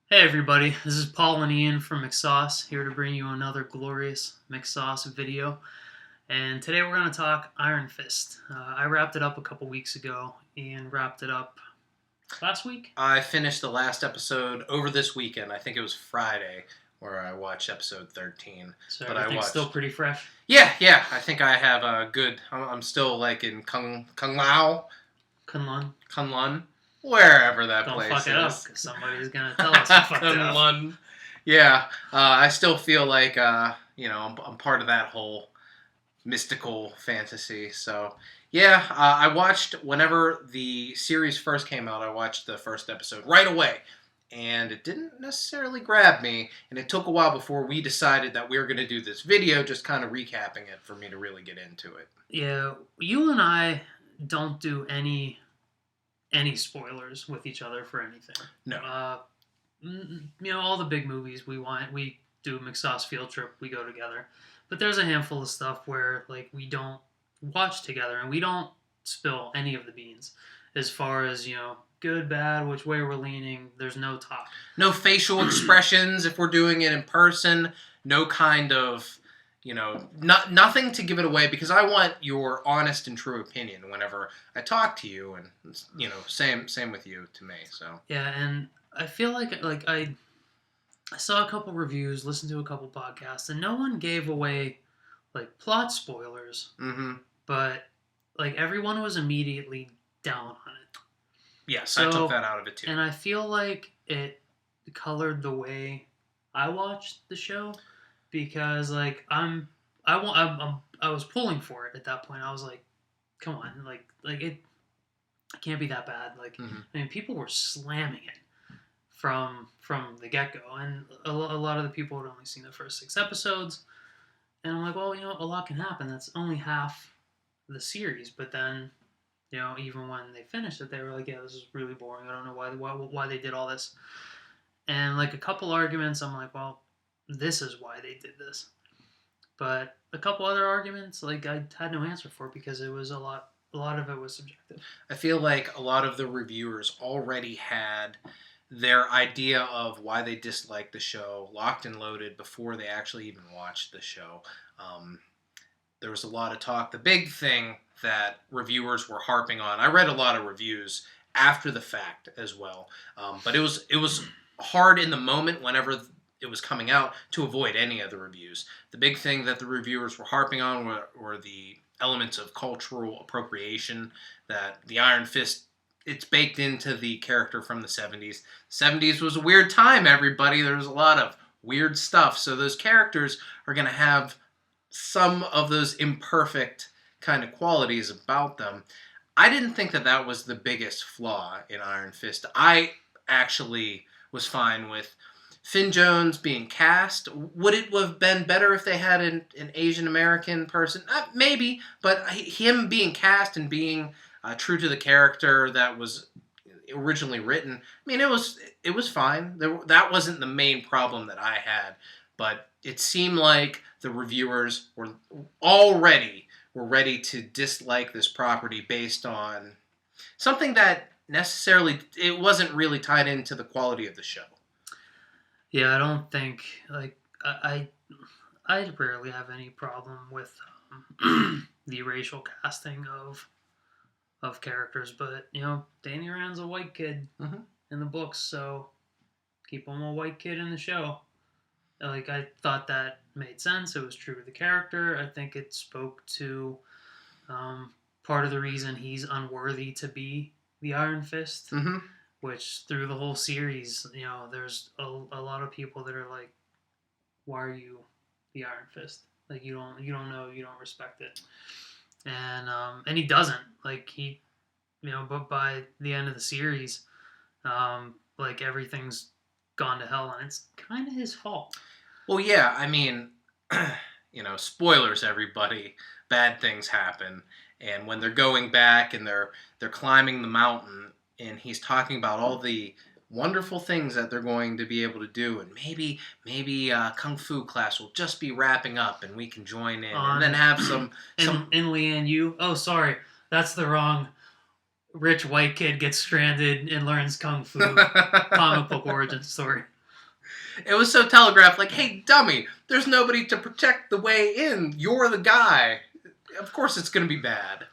Hey everybody, this is Paul and Ian from McSoss, here to bring you another glorious McSoss video. And today we're going to talk Iron Fist. I wrapped it up a couple weeks ago. Ian wrapped it up last week. I finished the last episode over this weekend. I think it was Friday where I watched episode 13. So But everything's still pretty fresh. Yeah. I think I have a good. I'm still like in Kung Lao, Kunlun, wherever that Don't place fuck is. it up, because somebody's going to tell us you fucked it up. Kunlun. Yeah, I still feel like I'm part of that whole mystical fantasy. So yeah, I watched whenever the series first came out. I watched the first episode right away, and it didn't necessarily grab me. And it took a while before we decided that we were going to do this video, just kind of recapping it for me to really get into it. Yeah, you and I don't do any spoilers with each other for anything. No. All the big movies we do McSauce field trip, we go together. But there's a handful of stuff where like we don't watch together and we don't spill any of the beans as far as, good, bad, which way we're leaning. There's no talk. No facial expressions if we're doing it in person. No kind of, nothing to give it away, because I want your honest and true opinion whenever I talk to you, and same with you to me. So yeah, and I feel like I saw a couple reviews, listened to a couple podcasts, and no one gave away like plot spoilers. Mm-hmm. But like everyone was immediately down on it. Yes, I took that out of it too. And I feel like it colored the way I watched the show, because like I was pulling for it at that point. I was like, come on, like it can't be that bad. Like I mean, people were slamming it from the get go, and a lot of the people had only seen the first 6 episodes, and I'm like, well, a lot can happen. That's only half the series. But then, even when they finished it, they were like, yeah, this is really boring. I don't know why they did all this. And like a couple arguments, I'm like, well, this is why they did this. But a couple other arguments, like I had no answer for, because it was a lot of it was subjective. I feel like a lot of the reviewers already had their idea of why they disliked the show locked and loaded before they actually even watched the show. There was a lot of talk. The big thing that reviewers were harping on, I read a lot of reviews after the fact as well, but it was hard in the moment whenever it was coming out to avoid any of the reviews. The big thing that the reviewers were harping on were the elements of cultural appropriation, that the Iron Fist, it's baked into the character from the 70s. The 70s was a weird time, everybody. There was a lot of weird stuff. So those characters are going to have some of those imperfect kind of qualities about them. I didn't think that was the biggest flaw in Iron Fist. I actually was fine with Finn Jones being cast. Would it have been better if they had an Asian American person? Maybe, but him being cast and being true to the character that was originally written, I mean, it was fine. That wasn't the main problem that I had, but it seemed like the reviewers were ready to dislike this property based on something that necessarily it wasn't really tied into the quality of the show. Yeah, I don't think I rarely have any problem with the racial casting of characters, but Danny Rand's a white kid in the books, so keep him a white kid in the show. Like, I thought that made sense. It was true to the character. I think it spoke to part of the reason he's unworthy to be the Iron Fist. Mm-hmm. Which through the whole series, there's a lot of people that are like, why are you the Iron Fist? Like, you don't know, you don't respect it. And he doesn't. Like, he, but by the end of the series, like, everything's gone to hell, and it's kind of his fault. Well, yeah, I mean, spoilers, everybody. Bad things happen. And when they're going back and they're climbing the mountain, and he's talking about all the wonderful things that they're going to be able to do, and maybe Kung Fu class will just be wrapping up, and we can join in, and then have some... In Lian Yu? Oh, sorry, that's the wrong... Rich white kid gets stranded and learns Kung Fu. Comic book origin story. It was so telegraphed, like, hey, dummy, there's nobody to protect the way in. You're the guy. Of course it's going to be bad.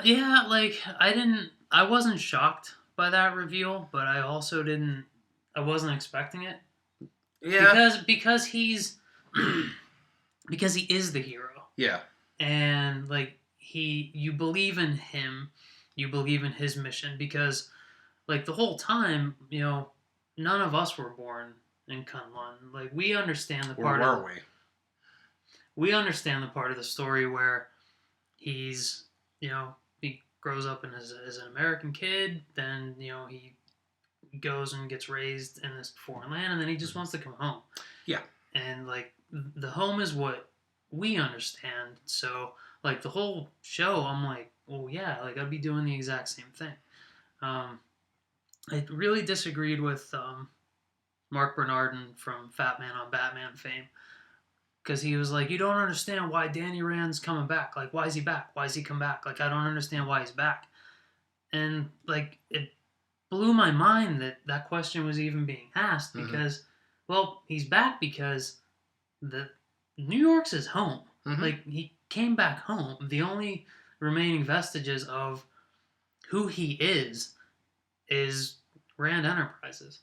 Yeah, like, I wasn't shocked by that reveal, but I wasn't expecting it. Yeah. Because he's, because he is the hero. Yeah. And, like, you believe in him, you believe in his mission, because, like, the whole time, none of us were born in Kunlun. Like, Or were we? We understand the part of the story where he's, he grows up as an American kid, then, he goes and gets raised in this foreign land, and then he just wants to come home. Yeah. And, like, the home is what we understand. So, like, the whole show, I'm like, well, yeah, like, I'd be doing the exact same thing. I really disagreed with Mark Bernardin from Fat Man on Batman fame, because he was like, you don't understand why Danny Rand's coming back. Like, why is he back? Why is he come back? Like, I don't understand why he's back. And, like, it blew my mind that question was even being asked, because, well, he's back because the New York's his home. Like, he came back home. The only remaining vestiges of who he is Rand Enterprises.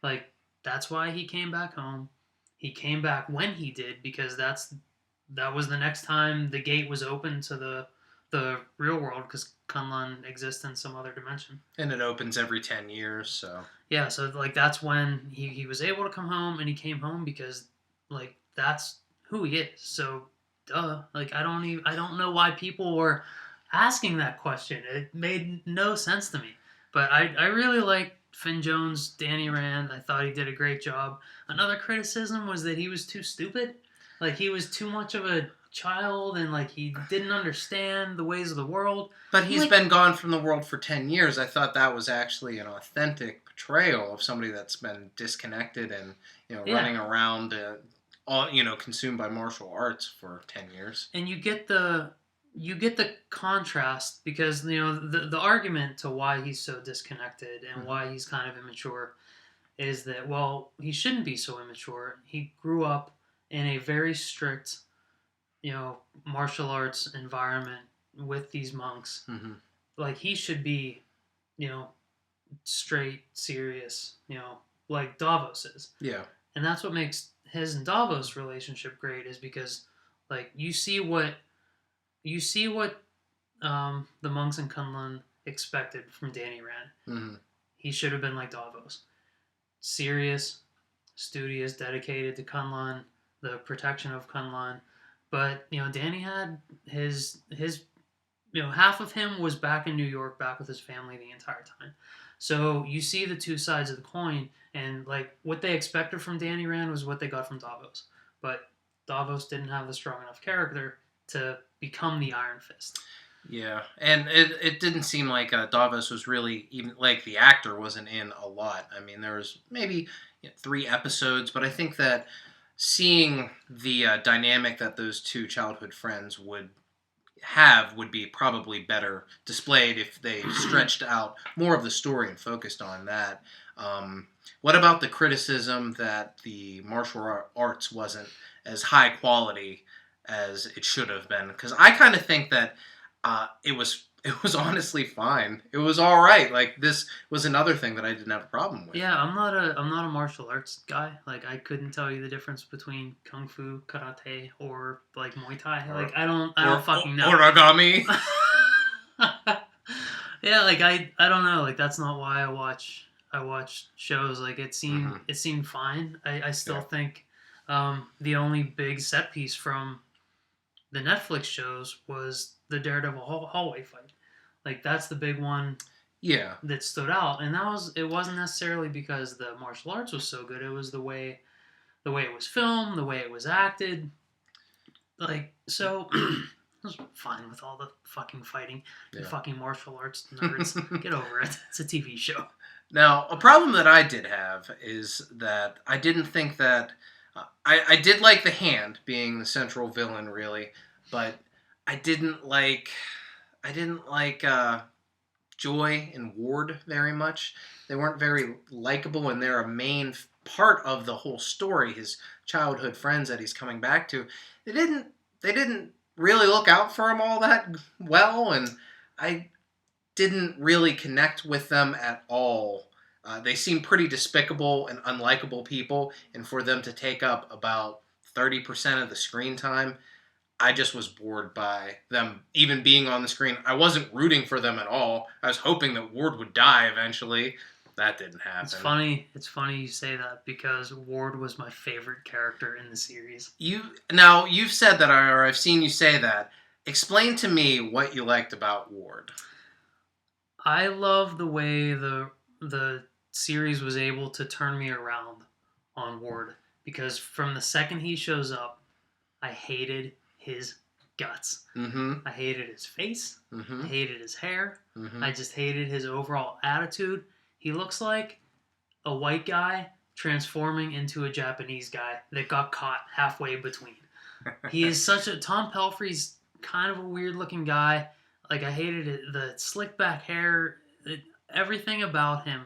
Like, that's why he came back home. He came back when he did, because that was the next time the gate was open to the real world, because Kunlun exists in some other dimension. And it opens every 10 years, so... Yeah, so, like, that's when he was able to come home, and he came home because, like, that's who he is. So, duh. Like, I don't know why people were asking that question. It made no sense to me. But I really like Finn Jones, Danny Rand. I thought he did a great job. Another criticism was that he was too stupid. Like, he was too much of a child, and, like, he didn't understand the ways of the world. But he's been gone from the world for 10 years. I thought that was actually an authentic portrayal of somebody that's been disconnected and, running around, all consumed by martial arts for 10 years. And you get the contrast, because, the argument to why he's so disconnected and why he's kind of immature is that, well, he shouldn't be so immature. He grew up in a very strict, martial arts environment with these monks. Like, he should be, straight, serious, like Davos is. Yeah. And that's what makes his and Davos relationship great, is because, like, you see what the monks in Kunlun expected from Danny Rand. He should have been like Davos. Serious, studious, dedicated to Kunlun, the protection of Kunlun. But, Danny had his half of him was back in New York, back with his family the entire time. So you see the two sides of the coin, and, like, what they expected from Danny Rand was what they got from Davos. But Davos didn't have the strong enough character to become the Iron Fist. Yeah, and it didn't seem like Davos was really, even, like, the actor wasn't in a lot. I mean, there was maybe 3 episodes, but I think that seeing the dynamic that those two childhood friends would be probably better displayed if they stretched out more of the story and focused on that. What about the criticism that the martial arts wasn't as high quality as it should have been? Because I kind of think that it was honestly fine. It was all right. Like, this was another thing that I didn't have a problem with. Yeah, I'm not a martial arts guy. Like, I couldn't tell you the difference between kung fu, karate, or, like, Muay Thai. Like, I don't fucking know. Origami. Yeah, like, I don't know. Like, that's not why I watch shows. Like, it seemed fine. I still think the only big set piece from the Netflix shows was the Daredevil hallway fight. Like, that's the big one. Yeah. That stood out, and it wasn't necessarily because the martial arts was so good. It was the way it was filmed, the way it was acted. Like, so I was fine with all the fucking fighting. You fucking martial arts nerds. Get over it. It's a TV show. Now, a problem that I did have is that I didn't think that I did like the Hand being the central villain, really, but I didn't like Joy and Ward very much. They weren't very likable, and they're a main part of the whole story. His childhood friends that he's coming back to. They didn't really look out for him all that well, and I didn't really connect with them at all. They seem pretty despicable and unlikable people, and for them to take up about 30% of the screen time, I just was bored by them even being on the screen. I wasn't rooting for them at all. I was hoping that Ward would die eventually. That didn't happen. It's funny you say that because Ward was my favorite character in the series. You've said that, or I've seen you say that. Explain to me what you liked about Ward. I love the way the series was able to turn me around on Ward, because from the second he shows up, I hated his guts. Mm-hmm. I hated his face. Mm-hmm. I hated his hair. Mm-hmm. I just hated his overall attitude. He looks like a white guy transforming into a Japanese guy that got caught halfway between. He is Tom Pelphrey's kind of a weird looking guy. Like, I hated it. The slick back hair, everything about him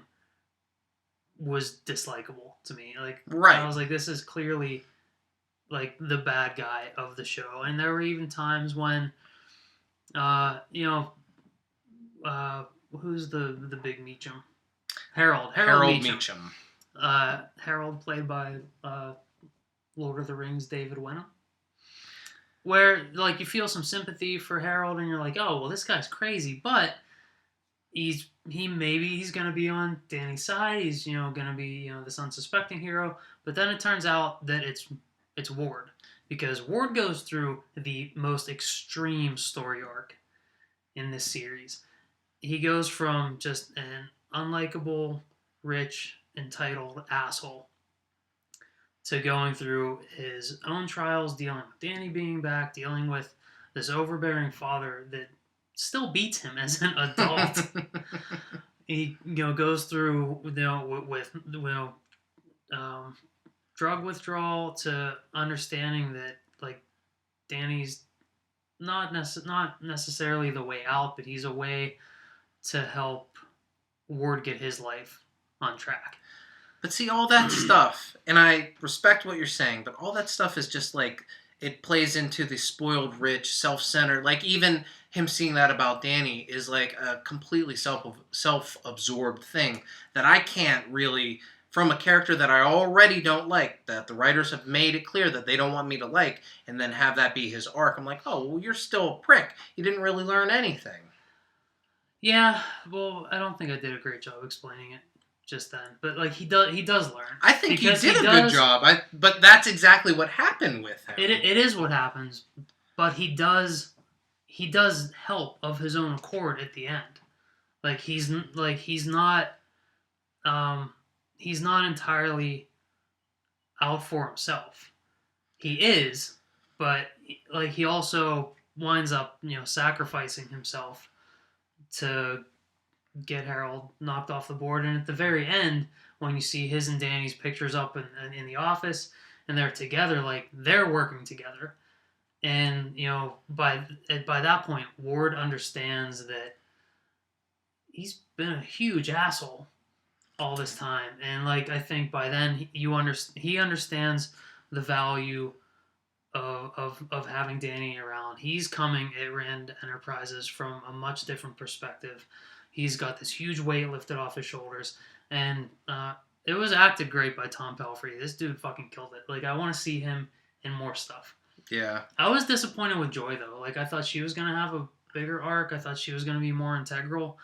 was dislikable to me. Like, right. I was like, this is clearly like the bad guy of the show. And there were even times when, who's the big Meacham? Harold Meacham. Harold, played by Lord of the Rings David Wenham. Where, like, you feel some sympathy for Harold, and you're like, oh, well, this guy's crazy, but he's gonna be on Danny's side. He's gonna be this unsuspecting hero. But then it turns out that it's Ward, because Ward goes through the most extreme story arc in this series. He goes from just an unlikable, rich, entitled asshole to going through his own trials, dealing with Danny being back, dealing with this overbearing father that still beats him as an adult. He goes through with drug withdrawal to understanding that, like, Danny's not necessarily the way out, but he's a way to help Ward get his life on track. But see, all that stuff, and I respect what you're saying, but all that stuff is just like, it plays into the spoiled rich, self-centered, like even him seeing that about Danny is like a completely self-absorbed thing that I can't really, from a character that I already don't like, that the writers have made it clear that they don't want me to like, and then have that be his arc. I'm like, oh, well, you're still a prick. You didn't really learn anything. Yeah, well, I don't think I did a great job explaining it just then, but like he does learn. I think you did a good job. But that's exactly what happened with him. It is what happens, but he does help of his own accord at the end. Like he's not entirely out for himself. He is, but like he also winds up sacrificing himself to get Harold knocked off the board. And at the very end, when you see his and Danny's pictures up in the office and they're together, like they're working together. And by that point, Ward understands that he's been a huge asshole all this time, and like I think by then he understands the value of having Danny around. He's coming at Rand Enterprises from a much different perspective. He's got this huge weight lifted off his shoulders, and it was acted great by Tom Pelphrey. This dude fucking killed it. Like, I want to see him in more stuff. Yeah. I was disappointed with Joy, though. Like, I thought she was going to have a bigger arc. I thought she was going to be more integral.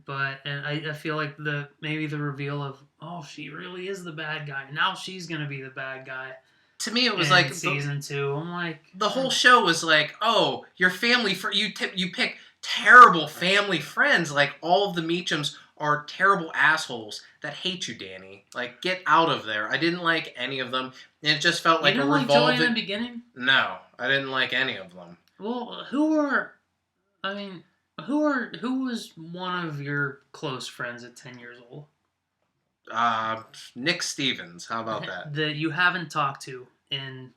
And I feel like maybe the reveal of, oh, she really is the bad guy. Now she's going to be the bad guy. To me, it was like season 2. I'm like, the whole show was like, oh, your family you pick terrible family friends. Like, all of the Meachams are terrible assholes that hate you, Danny. Like, get out of there. I didn't like any of them. And it just felt like a revolving. You didn't like Joy in the beginning? No, I didn't like any of them. Well, who was one of your close friends at 10 years old? Nick Stevens. How about that? That you haven't talked to in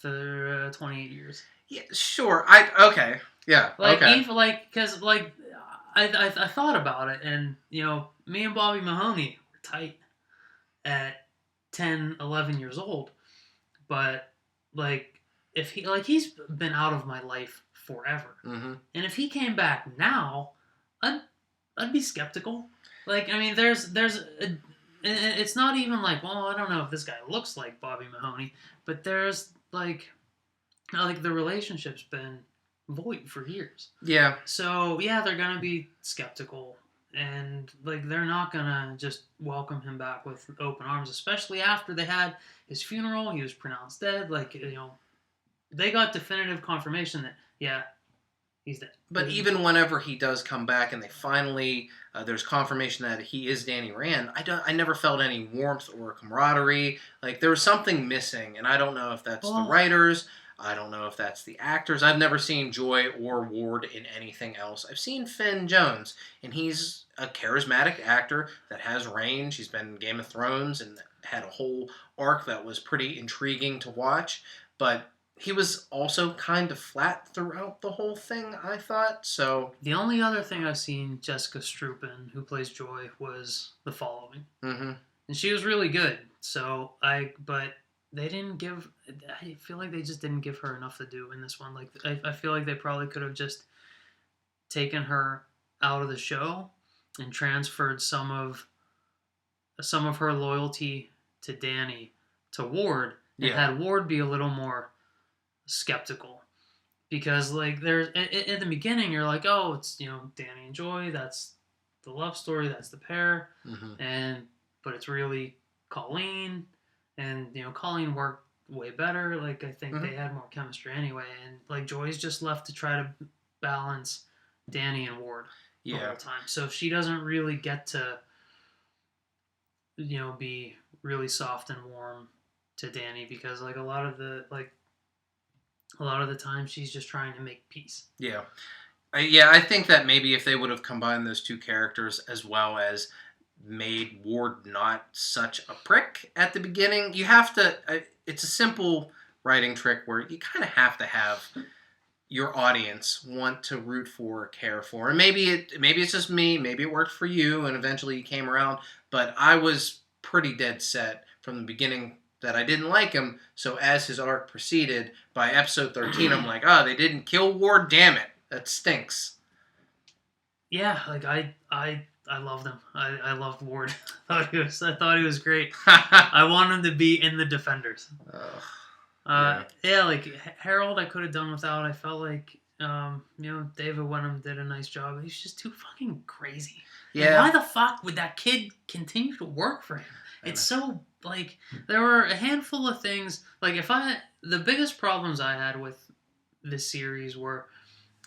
28 years. Yeah, sure. Okay. Yeah. Like, okay. Even, like, because like I thought about it, and me and Bobby Mahoney were tight at 10, 11 years old, but like if he's been out of my life forever, Mm-hmm. and if he came back now, I'd I'd be skeptical. Like, I mean, it's not even like, well, I don't know if this guy looks like Bobby Mahoney, but there's like the relationship's been void for years. Yeah. So yeah, they're gonna be skeptical, and like they're not gonna just welcome him back with open arms, especially after they had his funeral. He was pronounced dead. Like, they got definitive confirmation that yeah, he's dead. But even whenever he does come back, and they finally there's confirmation that he is Danny Rand, I never felt any warmth or camaraderie. Like, there was something missing, and I don't know if that's the writers. I don't know if that's the actors. I've never seen Joy or Ward in anything else. I've seen Finn Jones, and he's a charismatic actor that has range. He's been in Game of Thrones and had a whole arc that was pretty intriguing to watch. But he was also kind of flat throughout the whole thing, I thought. So the only other thing I've seen Jessica Stroupen, who plays Joy, was The Following, mm-hmm. and she was really good. But they didn't give. I feel like they just didn't give her enough to do in this one. Like, I feel like they probably could have just taken her out of the show and transferred some of her loyalty to Danny to Ward, and had Ward be a little more skeptical, because like there's at the beginning you're like, oh, it's Danny and Joy, that's the love story, that's the pair, mm-hmm. But it's really Colleen, and Colleen worked way better. Like, I think they had more chemistry anyway, and like Joy's just left to try to balance Danny and Ward the whole time, so she doesn't really get to be really soft and warm to Danny, because like a lot of the time she's just trying to make peace. Yeah. I think that maybe if they would have combined those two characters, as well as made Ward not such a prick at the beginning, you have to... it's a simple writing trick where you kind of have to have your audience want to root for or care for. And maybe it's just me, maybe it worked for you, and eventually you came around, but I was pretty dead set from the beginning that I didn't like him. So as his arc proceeded, by episode 13, I'm like, they didn't kill Ward, damn it. That stinks. Yeah, like I loved him. I loved Ward. I thought he was great. I want him to be in the Defenders. Like Harold I could have done without. I felt like David Wenham did a nice job. He's just too fucking crazy. Yeah. And why the fuck would that kid continue to work for him? It's so, like, there were a handful of things, like, the biggest problems I had with this series were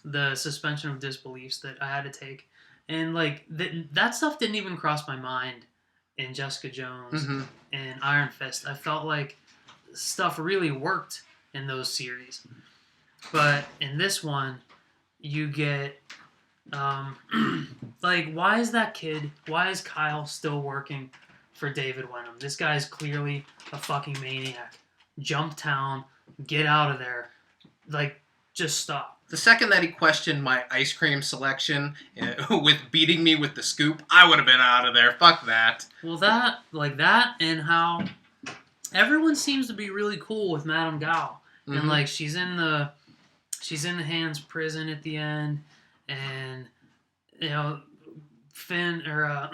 the suspension of disbeliefs that I had to take, and, like, that stuff didn't even cross my mind in Jessica Jones and Iron Fist. I felt like stuff really worked in those series, but in this one, you get, like, why is Kyle still working for David Wenham? This guy's clearly a fucking maniac. Jump town, get out of there. Like, just stop. The second that he questioned my ice cream selection with beating me with the scoop, I would have been out of there. Fuck that. Well, that, and how everyone seems to be really cool with Madame Gao. And like, she's in the Hands prison at the end, and Finn or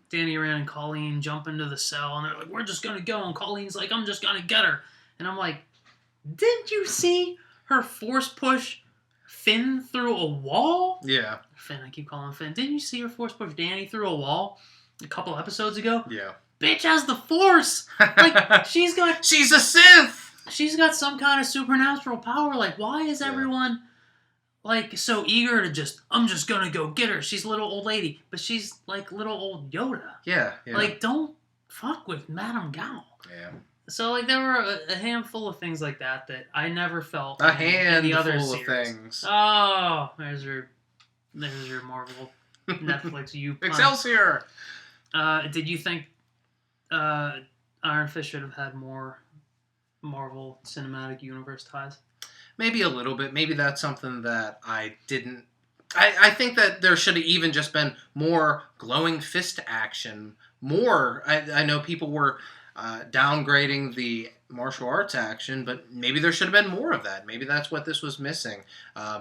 Danny Rand and Colleen jump into the cell, and they're like, we're just gonna go, and Colleen's like, I'm just gonna get her. And I'm like, didn't you see her force push Finn through a wall? Yeah. Finn, I keep calling him Finn. Didn't you see her force push Danny through a wall a couple episodes ago? Yeah. Bitch has the Force! Like, she's a Sith! She's got some kind of supernatural power. Like, why is everyone like so eager to I'm just gonna go get her? She's a little old lady, but she's like little old Yoda. Yeah. Like, don't fuck with Madame Gao. Yeah. So like, there were a handful of things like that I never felt in the other series. Of things. Oh, there's your Marvel Netflix Excelsior. Did you think Iron Fist should have had more Marvel Cinematic Universe ties? Maybe a little bit. Maybe that's something that I didn't I think that there should have even just been more glowing fist action. More. I know people were downgrading the martial arts action, but maybe there should have been more of that. Maybe that's what this was missing.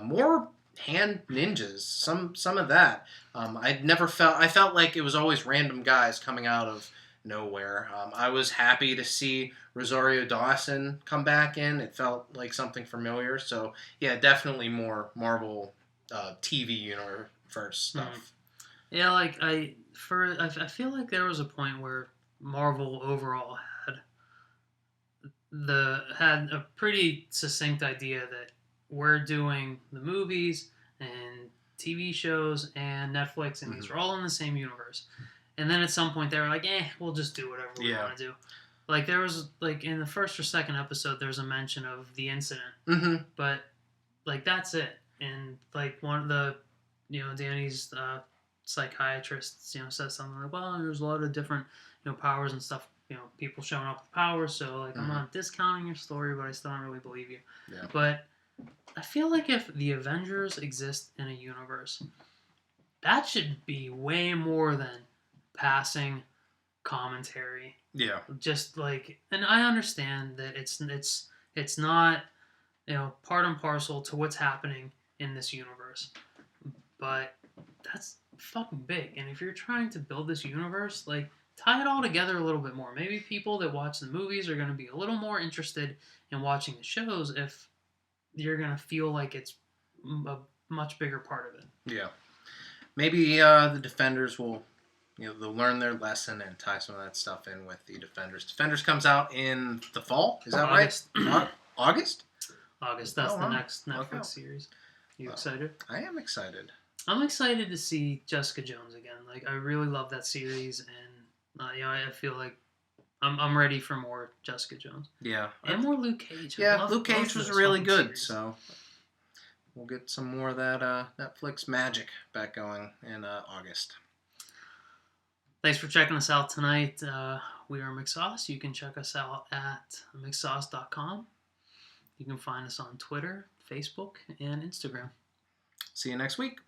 More hand ninjas. Some of that. I felt like it was always random guys coming out of nowhere. I was happy to see Rosario Dawson come back in. It felt like something familiar. So yeah, definitely more Marvel TV universe stuff. Yeah, like I feel like there was a point where Marvel overall had a pretty succinct idea that we're doing the movies and TV shows and Netflix, and these are all in the same universe. And then at some point they were like, we'll just do whatever we want to do. Like there was like in the first or second episode, there's a mention of the incident, but like that's it. And like one of the, Danny's psychiatrist, says something like, well, there's a lot of different, powers and stuff. People showing up with powers. So like, I'm not discounting your story, but I still don't really believe you. Yeah. But I feel like if the Avengers exist in a universe, that should be way more than passing commentary. Yeah. Just like, and I understand that it's not, part and parcel to what's happening in this universe, but that's fucking big. And if you're trying to build this universe, like, tie it all together a little bit more. Maybe people that watch the movies are going to be a little more interested in watching the shows if you're going to feel like it's a much bigger part of it. Yeah. Maybe the Defenders will, they'll learn their lesson and tie some of that stuff in with the Defenders. Defenders comes out in the fall. Is that August. Right? August? August. That's the next Netflix series. You excited? I am excited. I'm excited to see Jessica Jones again. Like, I really love that series, and I feel like I'm ready for more Jessica Jones. Yeah, and more Luke Cage. Luke Cage was really good. Series. So we'll get some more of that Netflix magic back going in August. Thanks for checking us out tonight. We are McSoss. You can check us out at McSoss.com. You can find us on Twitter, Facebook, and Instagram. See you next week.